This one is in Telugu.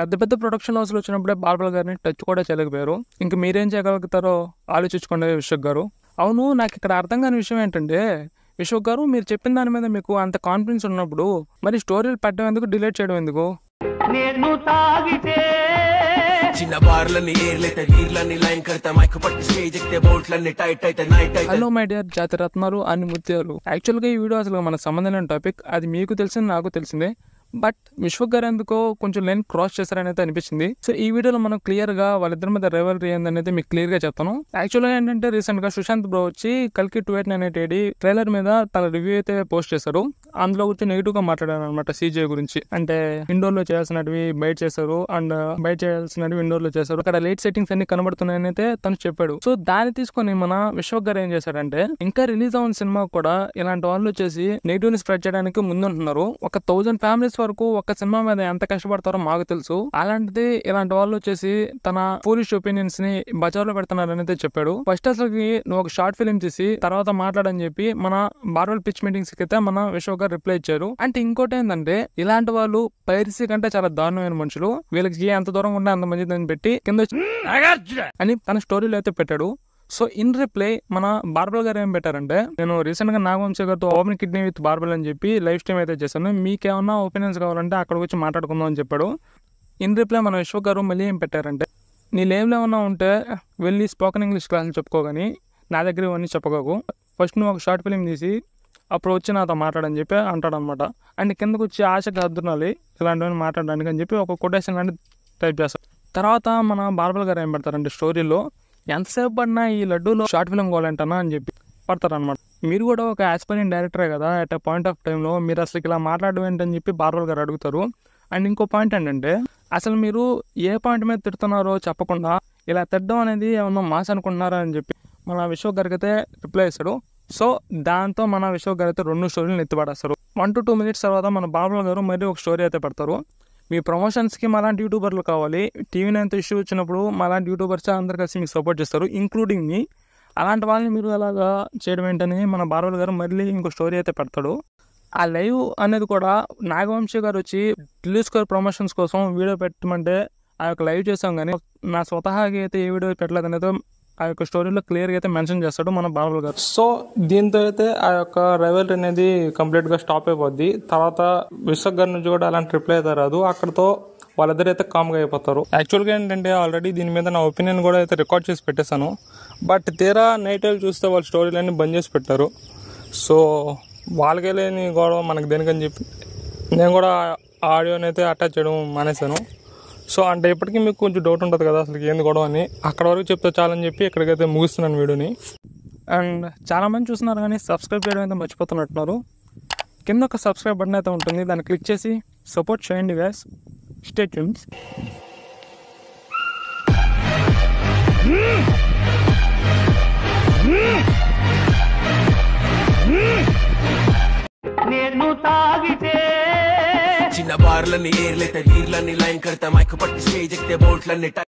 పెద్ద పెద్ద ప్రొడక్షన్ హౌస్లు వచ్చినప్పుడే బార్బర్ గారిని టచ్ కూడా చేయలేకపోయారు. ఇంక మీరేం చేయగలుగుతారో ఆలోచించుకోండి విశ్వక్ గారు. అవును, నాకు ఇక్కడ అర్థం కాని విషయం ఏంటంటే విశ్వక్ గారు, మీరు చెప్పిన దాని మీద మీకు అంత కాన్ఫిడెన్స్ ఉన్నప్పుడు మరి స్టోరీలు పెట్టడం ఎందుకు, డిలీట్ చేయడం ఎందుకు? నేను తాగితే చిన్న బార్లని ఏర్లైతే వీర్లని లైన్ కడతా మైక్ పట్టి స్టేజ్ ఎక్కితే బోట్లన్నీ టైట్ అయితే నైట్ అయితే. హలో మై డియర్ జాతి రత్నాలు అన్ని ముత్యాలు. యాక్చువల్గా ఈ వీడియో అసలు మనకు సంబంధం లేని టాపిక్, అది మీకు తెలిసింది నాకు తెలిసిందే. బట్ విశ్వక్ గారు ఎందుకో కొంచెం లైన్ క్రాస్ చేశారని అయితే అనిపించింది. సో ఈ వీడియోలో మనం క్లియర్ గా వాళ్ళిద్దరి మీద రైవల్రీ ఏందనేది మీకు క్లియర్ గా చెప్తాను. యాక్చువల్గా ఏంటంటే రీసెంట్ గా సుశాంత్ బ్రో వచ్చి కల్కి 289 ట్రైలర్ మీద తన రివ్యూ అయితే పోస్ట్ చేశారు. అందులో వచ్చి నెగిటివ్ గా మాట్లాడారు అనమాట సీజే గురించి. అంటే ఇండోర్ లో చేయాల్సినవి బయట చేశారు అండ్ బయట చేయాల్సినవి ఇండోర్ లో చేశారు, అక్కడ లైట్ సెట్టింగ్స్ అన్ని కనబడుతున్నాయని అయితే తను చెప్పాడు. సో దాన్ని తీసుకొని మన విశ్వక్ గారు ఏం చేశాడంటే ఇంకా రిలీజ్ అవున సినిమా కూడా ఇలాంటి వాళ్ళు వచ్చేసి నెగిటివ్ ని స్ప్రెడ్ చేయడానికి ముందుంటున్నారు. 1000 ఫ్యామిలీస్ వరకు ఒక సినిమా మీద ఎంత కష్టపడతారో మాకు తెలుసు. అలాంటిది ఇలాంటి వాళ్ళు వచ్చేసి తన ఫూలిష్ ఒపీనియన్స్ ని బజార్లో పెడుతున్నారని అయితే చెప్పాడు. ఫస్ట్ అసలుకి నువ్వు ఒక షార్ట్ ఫిల్మ్ తీసి తర్వాత మాట్లాడని చెప్పి మన బార్బల్ పిచ్ మీటింగ్స్ కి అయితే మన విశ్వక్ గారు రిప్లై ఇచ్చారు. అంటే ఇంకోటి ఏంటంటే ఇలాంటి వాళ్ళు పైరసీ కంటే చాలా దారుణమైన మనుషులు, వీళ్ళకి ఎంత దూరం ఉంటే అంత మంచిదని పెట్టి కింద అని తన స్టోరీలో అయితే పెట్టాడు. సో ఇన్ రిప్లై మన బార్బల్ గారు ఏం పెట్టారంటే, నేను రీసెంట్ గా నాగవంశీ గారితో ఓపెన్ కిడ్నీ విత్ బార్బల్ అని చెప్పి లైవ్ స్ట్రీమ్ అయితే చేశాను, మీకేమన్నా ఒపీనియన్స్ కావాలంటే అక్కడికి వచ్చి మాట్లాడుకుందాం అని చెప్పాడు. ఇన్ రిప్లై మన విశ్వక్ గారు మళ్ళీ ఏం పెట్టారంటే, నీ లేవులు ఏమన్నా ఉంటే వెళ్ళి స్పోకెన్ ఇంగ్లీష్ క్లాసులు చెప్పుకోగాని నా దగ్గర ఇవన్నీ చెప్పకోకు, ఫస్ట్ నువ్వు ఒక షార్ట్ ఫిల్మ్ తీసి అప్పుడు వచ్చి నాతో మాట్లాడని చెప్పి అంటాడు అనమాట. అండ్ కిందకు వచ్చి ఆశకు అద్దునాలి ఇలాంటివన్నీ మాట్లాడడానికి అని చెప్పి ఒక కొటేషన్ లాంటి టైప్ చేస్తారు. తర్వాత మన బార్బల్ గారు ఏం పెడతారంటే స్టోరీలో, ఎంతసేపు పడినా ఈ లడ్డూలో షార్ట్ ఫిల్మ్ కావాలంటనా అని చెప్పి పడతారు అనమాట. మీరు కూడా ఒక యాస్పైరింగ్ డైరెక్టరే కదా, అట్ ఎ పాయింట్ ఆఫ్ టైంలో మీరు అసలు ఇలా మాట్లాడడం ఏంటని చెప్పి బార్బల్ గారు అడుగుతారు. అండ్ ఇంకో పాయింట్ ఏంటంటే, అసలు మీరు ఏ పాయింట్ మీద తిడుతున్నారో చెప్పకుండా ఇలా తిట్టడం అనేది ఏమన్నా మాస్ అనుకుంటున్నారా అని చెప్పి మన విశ్వక్ గారికి అయితే రిప్లై ఇస్తాడు. సో దాంతో మన విశ్వక్ గారు అయితే 2 స్టోరీలు ఎత్తిపడేస్తారు. 1 to 2 minutes తర్వాత మన బార్బల్ గారు మరీ ఒక స్టోరీ అయితే పెడతారు. మీ ప్రమోషన్స్కి మాలాంటి యూట్యూబర్లు కావాలి, టీవీ నైన్తో ఇష్యూ వచ్చినప్పుడు మాలాంటి యూట్యూబర్స్ అందరు కలిసి మీకు సపోర్ట్ చేస్తారు, ఇంక్లూడింగ్ మీ. అలాంటి వాళ్ళని మీరు అలాగా చేయడం ఏంటని మన బార్బల్ గారు మళ్ళీ ఇంకో స్టోరీ అయితే పెడతాడు. ఆ లైవ్ అనేది కూడా నాగవంశీ గారు వచ్చి ఢిల్లీ స్క్వేర్ ప్రమోషన్స్ కోసం వీడియో పెట్టమంటే ఆ యొక్క లైవ్ చేసాం, కానీ నా స్వతహాగా అయితే ఏ వీడియో పెట్టలేదు అనేది ఆ యొక్క స్టోరీలో క్లియర్గా అయితే మెన్షన్ చేస్తాడు మన బార్బల్ గారు. సో దీంతో అయితే ఆ యొక్క రైవల్రీ అనేది కంప్లీట్గా స్టాప్ అయిపోద్ది. తర్వాత విశ్వక్ గారి నుంచి కూడా అలాంటి రిప్లై అయితే రాదు, అక్కడతో వాళ్ళిద్దరైతే కామ్గా అయిపోతారు. యాక్చువల్గా ఏంటంటే ఆల్రెడీ దీని మీద నా ఒపీనియన్ కూడా అయితే రికార్డ్ చేసి పెట్టేశాను. బట్ తీరా నైట్ వెళ్ళి చూస్తే వాళ్ళ స్టోరీలన్నీ బంద్ చేసి పెట్టారు. సో వాళ్ళకే లేని గొడవ మనకు దేనికని చెప్పి నేను కూడా ఆడియోని అయితే అటాచ్ చేయడం మానేశాను. సో అంటే ఇప్పటికీ మీకు కొంచెం డౌట్ ఉంటుంది కదా అసలు ఏంది గొడవ అని, అక్కడ వరకు చెప్తే చాలని చెప్పి ఇక్కడికైతే ముగిస్తున్నాను వీడియోని. అండ్ చాలామంది చూస్తున్నారు కానీ సబ్స్క్రైబ్ చేయడం అయితే మర్చిపోతున్నట్టున్నారు. కింద ఒక సబ్స్క్రైబ్ బటన్ అయితే ఉంటుంది, దాన్ని క్లిక్ చేసి సపోర్ట్ చేయండి గైస్. Stay tuned. నేను తాగితే చిన్న బార్లని ఏర్లైతే వీర్లని లైన్ కడతా మైక్ పట్టి స్టేజ్ ఎక్కితే బోట్లన్నీ